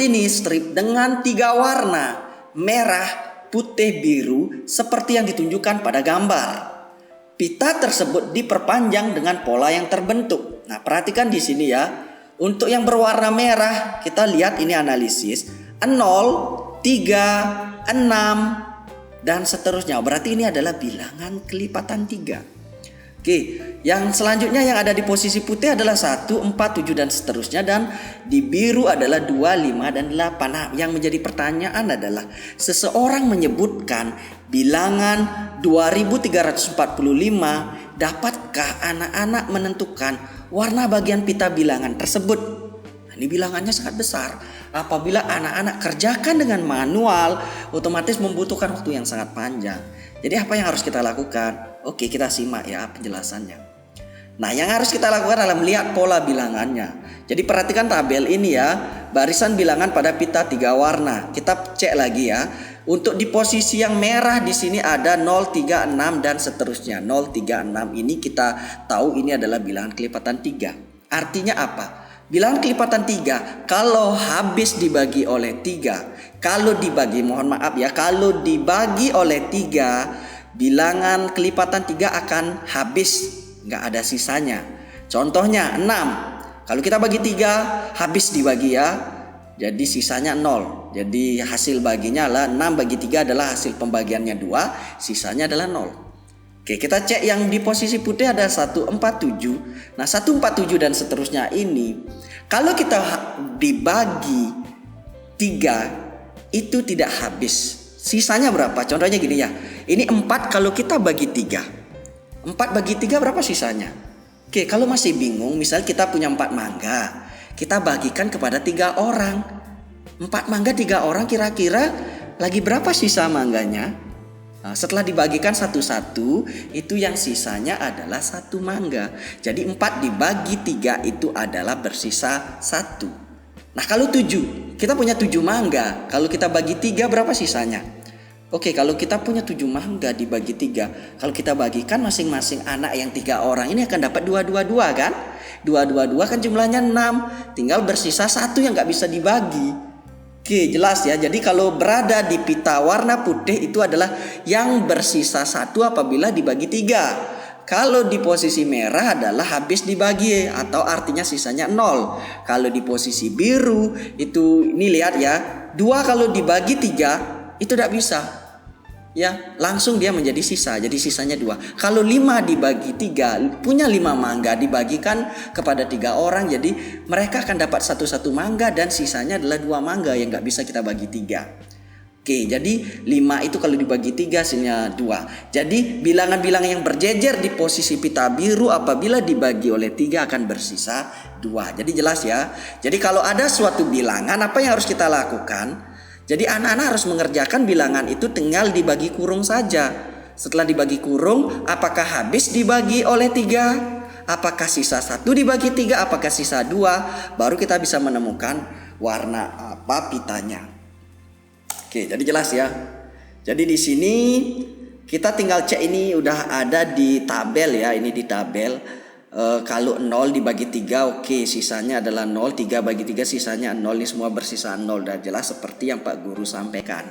seperti ini strip dengan 3 warna, merah, putih, biru, seperti yang ditunjukkan pada gambar. Pita tersebut diperpanjang dengan pola yang terbentuk. Nah, perhatikan di sini ya. Untuk yang berwarna merah, kita lihat ini analisis 0, 3, 6 dan seterusnya. Berarti ini adalah bilangan kelipatan 3. Oke, yang selanjutnya yang ada di posisi putih adalah 1, 4, 7 dan seterusnya, dan di biru adalah 2, 5 dan 8. Nah, yang menjadi pertanyaan adalah seseorang menyebutkan bilangan 2345, dapatkah anak-anak menentukan warna bagian pita bilangan tersebut? Nah, ini bilangannya sangat besar. Apabila anak-anak kerjakan dengan manual, otomatis membutuhkan waktu yang sangat panjang. Jadi apa yang harus kita lakukan? Oke, kita simak ya penjelasannya. Nah, yang harus kita lakukan adalah melihat pola bilangannya. Jadi perhatikan tabel ini ya, barisan bilangan pada pita 3 warna. Kita cek lagi ya. Untuk di posisi yang merah di sini ada 0, 3, 6 dan seterusnya. 0, 3, 6 ini kita tahu ini adalah bilangan kelipatan 3. Artinya apa? Bilangan kelipatan 3 kalau habis dibagi oleh 3, kalau dibagi oleh 3, bilangan kelipatan 3 akan habis, nggak ada sisanya. Contohnya 6, kalau kita bagi 3 habis dibagi ya, jadi sisanya 0. Jadi hasil baginya adalah 6 bagi 3 adalah hasil pembagiannya 2, sisanya adalah 0. Oke, kita cek yang di posisi putih ada 147. Nah, 147 dan seterusnya ini kalau kita dibagi 3 itu tidak habis. Sisanya berapa? Contohnya gini ya. Ini 4 kalau kita bagi 3. 4 bagi 3 berapa sisanya? Oke, kalau masih bingung, misal kita punya 4 mangga. Kita bagikan kepada 3 orang. 4 mangga 3 orang, kira-kira lagi berapa sisa mangganya? Nah, setelah dibagikan satu-satu, itu yang sisanya adalah 1 mangga. Jadi 4 dibagi 3 itu adalah bersisa 1. Nah, kalau 7, kita punya 7 mangga. Kalau kita bagi 3 berapa sisanya? Oke, kalau kita punya 7 mangga dibagi 3, kalau kita bagikan masing-masing anak yang 3 orang ini akan dapat 2 kan? 2 kan jumlahnya 6. Tinggal bersisa 1 yang gak bisa dibagi. Oke, jelas ya. Jadi kalau berada di pita warna putih itu adalah yang bersisa 1 apabila dibagi 3. Kalau di posisi merah adalah habis dibagi atau artinya sisanya 0. Kalau di posisi biru itu ini lihat ya, 2 kalau dibagi 3 itu tidak bisa. Ya, langsung dia menjadi sisa. Jadi sisanya 2. Kalau 5 dibagi 3, punya 5 mangga dibagikan kepada 3 orang. Jadi mereka akan dapat satu mangga dan sisanya adalah 2 mangga yang gak bisa kita bagi 3. Oke, jadi 5 itu kalau dibagi 3 hasilnya 2. Jadi bilangan-bilangan yang berjejer di posisi pita biru apabila dibagi oleh 3 akan bersisa 2. Jadi jelas ya. Jadi kalau ada suatu bilangan, apa yang harus kita lakukan? Jadi anak-anak harus mengerjakan bilangan itu tinggal dibagi kurung saja. Setelah dibagi kurung, apakah habis dibagi oleh 3? Apakah sisa 1 dibagi 3? Apakah sisa 2? Baru kita bisa menemukan warna apa pitanya. Oke, jadi jelas ya. Jadi di sini kita tinggal cek, ini udah ada di tabel ya. Ini di tabel. Kalau 0 dibagi 3, oke, sisanya adalah 0. 3 bagi 3 sisanya 0. Ini semua bersisa 0. Dan jelas seperti yang Pak Guru sampaikan.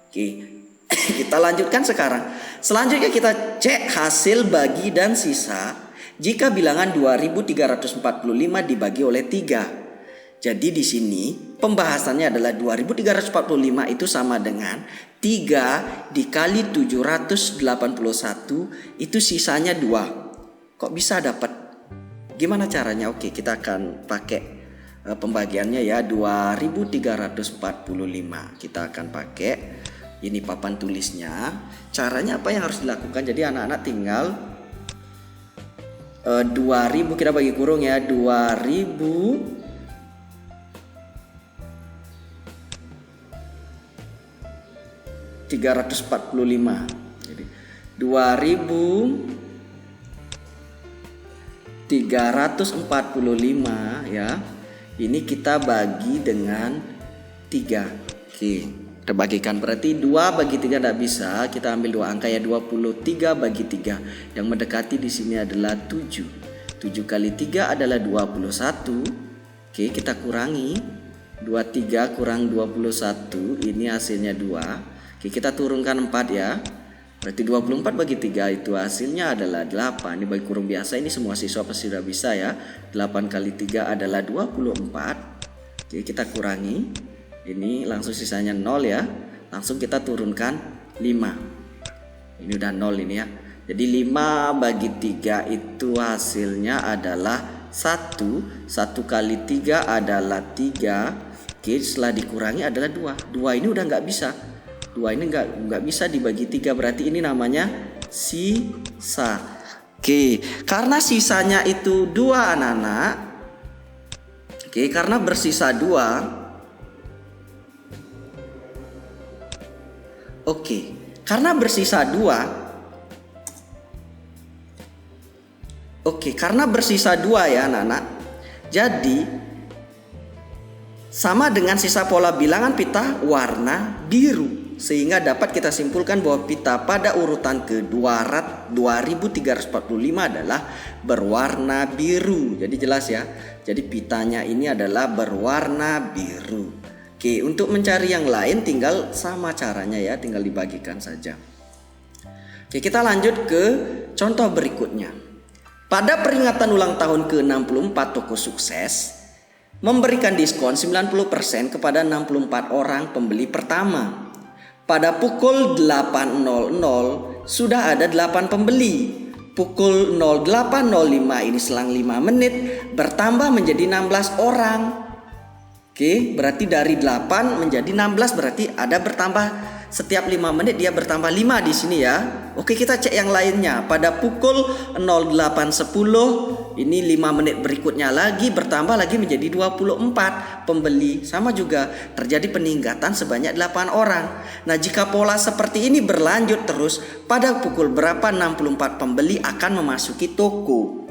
Oke, kita lanjutkan sekarang. Selanjutnya kita cek hasil bagi dan sisa jika bilangan 2345 dibagi oleh 3. Jadi di sini pembahasannya adalah 2345 itu sama dengan 3 dikali 781, itu sisanya 2. Kok bisa dapat? Gimana caranya? Oke, kita akan pakai pembagiannya ya, 2345. Kita akan pakai ini papan tulisnya. Caranya apa yang harus dilakukan? Jadi anak-anak tinggal 2000 kita bagi kurung ya, 2345. Jadi 2345 ya. Ini kita bagi dengan 3. Oke, kita bagikan, berarti 2 bagi 3 tidak bisa. Kita ambil 2 angka ya, 23 bagi 3. Yang mendekati di sini adalah 7. 7 kali 3 adalah 21. Oke, kita kurangi. 23 kurang 21, ini hasilnya 2. Oke, kita turunkan 4 ya. Berarti 24 bagi 3 itu hasilnya adalah 8. Ini bagi kurung biasa, ini semua siswa pasti sudah bisa ya. 8 kali 3 adalah 24. Oke, kita kurangi. Ini langsung sisanya 0 ya. Langsung kita turunkan 5. Ini udah 0 ini ya. Jadi 5 bagi 3 itu hasilnya adalah 1. 1 kali 3 adalah 3. Oke, setelah dikurangi adalah 2. 2 ini udah nggak bisa. 2 ini nggak bisa dibagi 3, berarti ini namanya sisa. Oke, karena sisanya itu 2 anak-anak. Oke, karena bersisa 2. Oke, karena bersisa 2. Oke, karena bersisa 2 ya anak-anak. Jadi sama dengan sisa pola bilangan pita warna biru, sehingga dapat kita simpulkan bahwa pita pada urutan ke-2345 adalah berwarna biru. Jadi jelas ya. Jadi pitanya ini adalah berwarna biru. Oke, untuk mencari yang lain tinggal sama caranya ya, tinggal dibagikan saja. Oke, kita lanjut ke contoh berikutnya. Pada peringatan ulang tahun ke-64 toko sukses memberikan diskon 90% kepada 64 orang pembeli pertama. Pada pukul 8.00 sudah ada 8 pembeli. Pukul 08.05 ini selang 5 menit bertambah menjadi 16 orang. Oke, berarti dari 8 menjadi 16, berarti ada bertambah setiap 5 menit dia bertambah 5 di sini ya. Oke, kita cek yang lainnya. Pada pukul 08.10 ini 5 menit berikutnya lagi bertambah lagi menjadi 24 pembeli. Sama juga terjadi peningkatan sebanyak 8 orang. Nah, jika pola seperti ini berlanjut terus, pada pukul berapa 64 pembeli akan memasuki toko?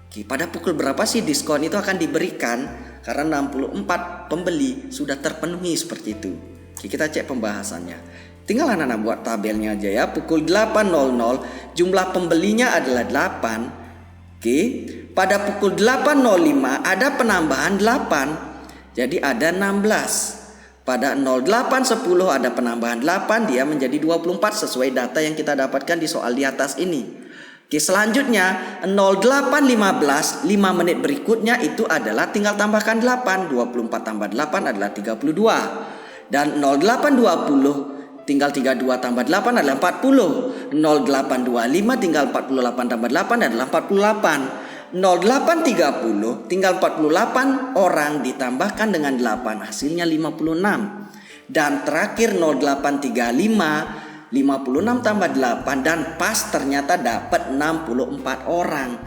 Oke, pada pukul berapa sih diskon itu akan diberikan? Karena 64 pembeli sudah terpenuhi seperti itu. Oke, kita cek pembahasannya. Tinggal anak-anak buat tabelnya aja ya. Pukul 8.00 jumlah pembelinya adalah 8. Oke, pada pukul 8.05 ada penambahan 8. Jadi ada 16. Pada 08.10 ada penambahan 8, dia menjadi 24 sesuai data yang kita dapatkan di soal di atas ini. Oke, selanjutnya 08.15 5 menit berikutnya itu adalah tinggal tambahkan 8. 24 tambah 8 adalah 32. Dan 08.20 tinggal 32 tambah 8 adalah 40. 08.25 tinggal 48 tambah 8 adalah 48. 08.30 tinggal 48 orang ditambahkan dengan 8 hasilnya 56. Dan terakhir 08.35 56 tambah 8 dan pas ternyata dapat 64 orang.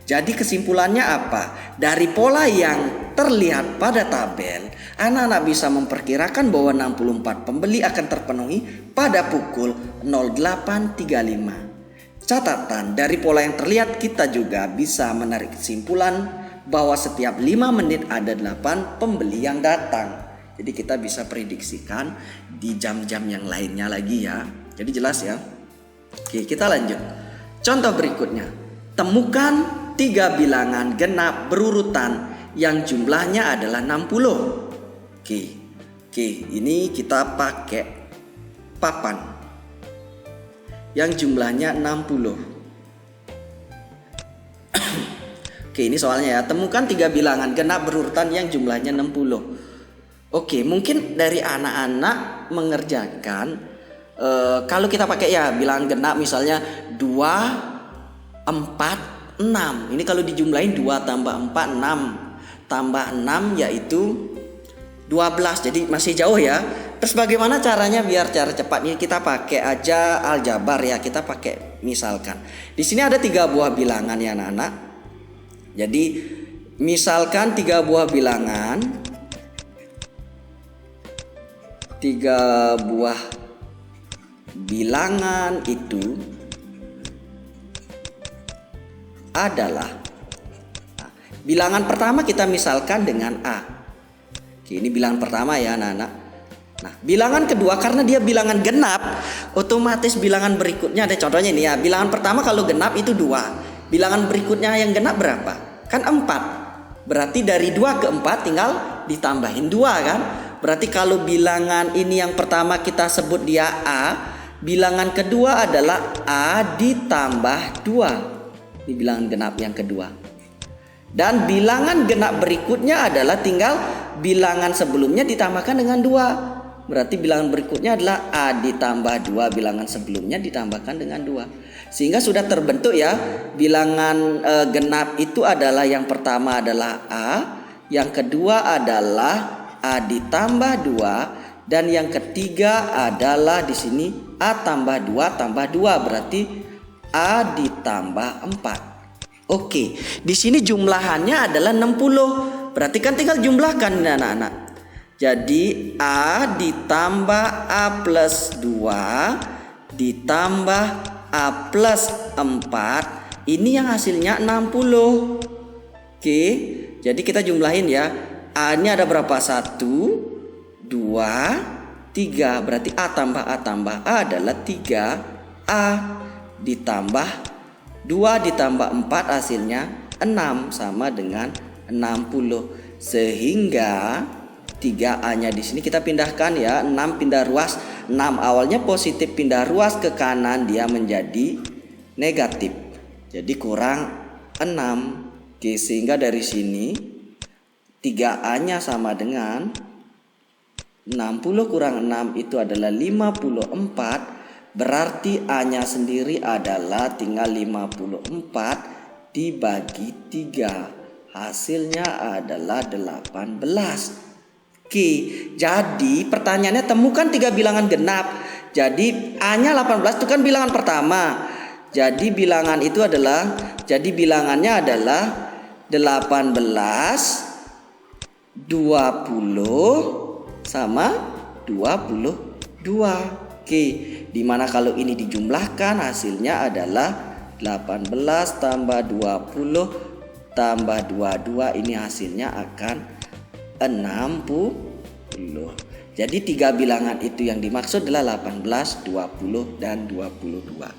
Jadi kesimpulannya apa? Dari pola yang terlihat pada tabel, anak-anak bisa memperkirakan bahwa 64 pembeli akan terpenuhi pada pukul 08.35. Catatan, dari pola yang terlihat kita juga bisa menarik kesimpulan bahwa setiap 5 menit ada 8 pembeli yang datang. Jadi kita bisa prediksikan di jam-jam yang lainnya lagi ya. Jadi jelas ya. Oke, kita lanjut. Contoh berikutnya. Temukan 3 bilangan genap berurutan yang jumlahnya adalah 60. Oke, ini kita pakai papan yang jumlahnya 60. Oke, ini soalnya ya. Temukan 3 bilangan genap berurutan yang jumlahnya 60. Oke, mungkin dari anak-anak mengerjakan kalau kita pakai ya bilangan genap misalnya 2, 4, 6. Ini kalau dijumlahin 2 tambah 4, 6. Tambah 6 yaitu 12. Jadi masih jauh ya. Terus bagaimana caranya biar cara cepatnya? Kita pakai aja aljabar ya. Kita pakai misalkan. Di sini ada 3 buah bilangan ya anak-anak. Jadi misalkan 3 buah bilangan. 3 buah bilangan itu adalah bilangan pertama kita misalkan dengan A. Oke, ini bilangan pertama ya anak-anak. Nah, bilangan kedua karena dia bilangan genap, otomatis bilangan berikutnya ada contohnya ini ya. Bilangan pertama kalau genap itu 2. Bilangan berikutnya yang genap berapa? Kan 4. Berarti dari 2 ke 4 tinggal ditambahin 2 kan. Berarti kalau bilangan ini yang pertama kita sebut dia A, bilangan kedua adalah A ditambah 2. Ini bilangan genap yang kedua. Dan bilangan genap berikutnya adalah tinggal bilangan sebelumnya ditambahkan dengan 2. Berarti bilangan berikutnya adalah A ditambah 2, bilangan sebelumnya ditambahkan dengan 2. Sehingga sudah terbentuk ya, bilangan genap itu adalah yang pertama adalah A, yang kedua adalah A ditambah 2, dan yang ketiga adalah di sini A tambah 2 tambah 2, berarti A ditambah 4. Oke, di sini jumlahannya adalah 60. Berarti kan tinggal jumlahkan ini anak-anak. Jadi A ditambah A plus 2 ditambah A plus 4, ini yang hasilnya 60. Oke, jadi kita jumlahin ya. A nya ada berapa? 1, 2, 3. Berarti A tambah A adalah 3A. Ditambah 2 ditambah 4 hasilnya 6, sama dengan 60. Sehingga 3A nya di sini kita pindahkan ya, 6 pindah ruas. 6 awalnya positif, pindah ruas ke kanan dia menjadi negatif. Jadi kurang 6. Oke, sehingga dari sini 3A nya sama dengan 60 kurang 6 itu adalah 54. Berarti A nya sendiri adalah tinggal 54 dibagi 3. Hasilnya adalah 18. Oke, jadi pertanyaannya temukan 3 bilangan genap. Jadi A-nya 18 itu kan bilangan pertama. Jadi bilangan itu adalah, jadi bilangannya adalah 18, 20 sama 22. Oke, dimana kalau ini dijumlahkan hasilnya adalah 18 tambah 20 tambah 22, ini hasilnya akan 60. Jadi 3 bilangan itu yang dimaksud adalah 18, 20 dan 22.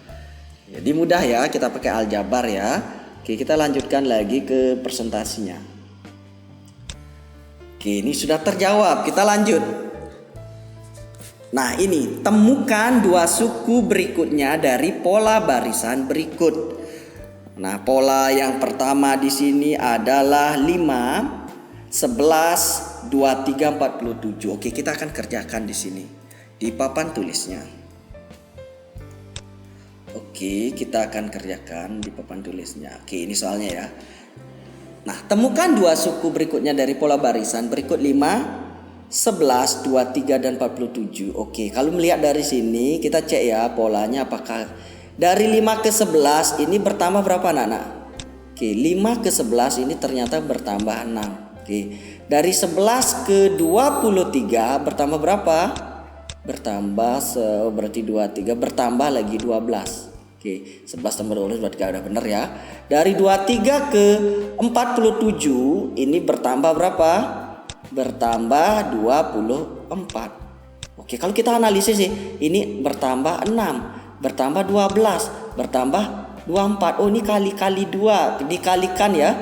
Jadi mudah ya, kita pakai aljabar ya. Oke, kita lanjutkan lagi ke presentasinya. Oke, ini sudah terjawab. Kita lanjut. Nah, ini temukan 2 suku berikutnya dari pola barisan berikut. Nah, pola yang pertama di sini adalah 5, 11, 23, 47. Oke, kita akan kerjakan di sini di papan tulisnya. Oke, kita akan kerjakan di papan tulisnya. Oke, ini soalnya ya. Nah, temukan 2 suku berikutnya dari pola barisan berikut 5, 11, 23 dan 47. Oke, kalau melihat dari sini kita cek ya polanya, apakah dari 5 ke 11 ini bertambah berapa anak-anak? Oke, 5 ke 11 ini ternyata bertambah 6. Oke, dari 11 ke 23 bertambah berapa? Bertambah berarti 23 bertambah lagi 12. Oke, 11 tambah 12 berarti udah benar ya. Dari 23 ke 47 ini bertambah berapa? Bertambah 24. Oke, kalau kita analisis sih, ini bertambah 6, bertambah 12, bertambah 24. Oh, ini kali 2, dikalikan ya.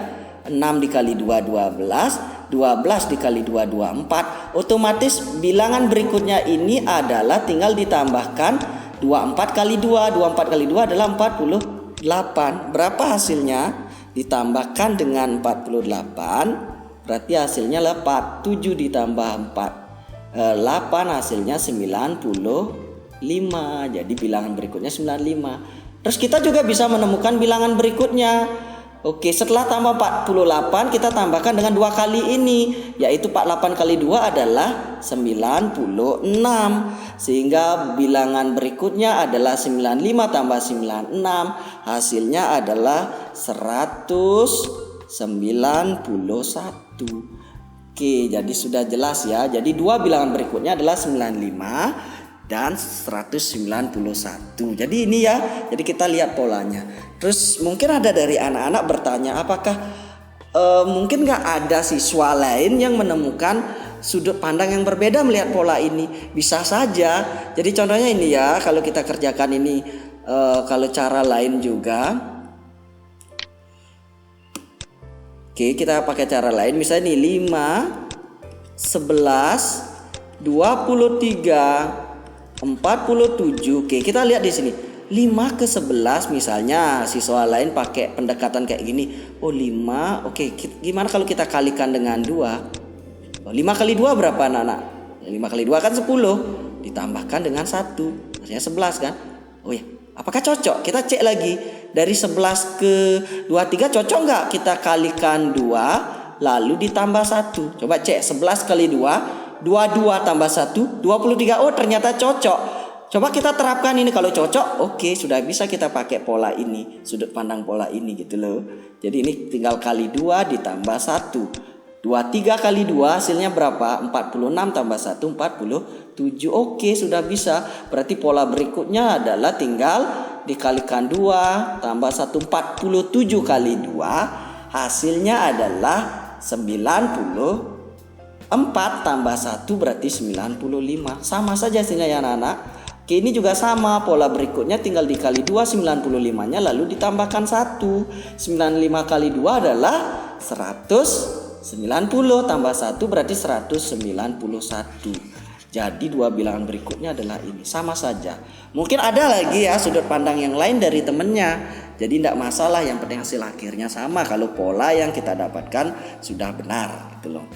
6 dikali 2, 12. 12 dikali 2, 24. Otomatis bilangan berikutnya ini adalah tinggal ditambahkan 24 kali 2. 24 kali 2 adalah 48. Berapa hasilnya? Ditambahkan dengan 48, berarti hasilnya 4. 7 ditambah 4, 8, hasilnya 95. Jadi bilangan berikutnya 95. Terus kita juga bisa menemukan bilangan berikutnya. Oke, setelah tambah 48 kita tambahkan dengan 2 kali ini, yaitu 48 kali 2 adalah 96. Sehingga bilangan berikutnya adalah 95 tambah 96, hasilnya adalah 191. Oke, jadi sudah jelas ya. Jadi 2 bilangan berikutnya adalah 95 dan 191. Jadi ini ya, jadi kita lihat polanya. Terus mungkin ada dari anak-anak bertanya, apakah mungkin gak ada siswa lain yang menemukan sudut pandang yang berbeda melihat pola ini? Bisa saja. Jadi contohnya ini ya, kalau kita kerjakan ini kalau cara lain juga. Oke, kita pakai cara lain. Misalnya nih 5 11, 23, 47. Oke, kita lihat di sini. 5 ke 11 misalnya siswa lain pakai pendekatan kayak gini. Oh 5, oke, gimana kalau kita kalikan dengan 2? 5 kali 2 berapa anak-anak? 5 kali 2 kan 10. Ditambahkan dengan 1, artinya 11 kan? Oh ya, apakah cocok? Kita cek lagi. Dari 11 ke 23 cocok nggak? Kita kalikan 2 lalu ditambah 1. Coba cek 11 kali 2, 22 tambah 1, 23. Oh ternyata cocok. Coba kita terapkan ini, kalau cocok, oke, sudah bisa kita pakai pola ini, sudut pandang pola ini gitu loh. Jadi ini tinggal kali 2 ditambah 1. 23 kali 2 hasilnya berapa? 46 tambah 1, 47. Oke, sudah bisa. Berarti pola berikutnya adalah tinggal dikalikan 2 tambah 1, 47 kali 2 hasilnya adalah 94 tambah 1 berarti 95. Sama saja hasilnya ya anak-anak. Oke, ini juga sama, pola berikutnya tinggal dikali 2 95-nya lalu ditambahkan 1. 95 kali 2 adalah 190 tambah 1 berarti 191. Jadi dua bilangan berikutnya adalah ini, sama saja. Mungkin ada lagi ya sudut pandang yang lain dari temennya. Jadi tidak masalah, yang penting hasil akhirnya sama kalau pola yang kita dapatkan sudah benar gitu loh.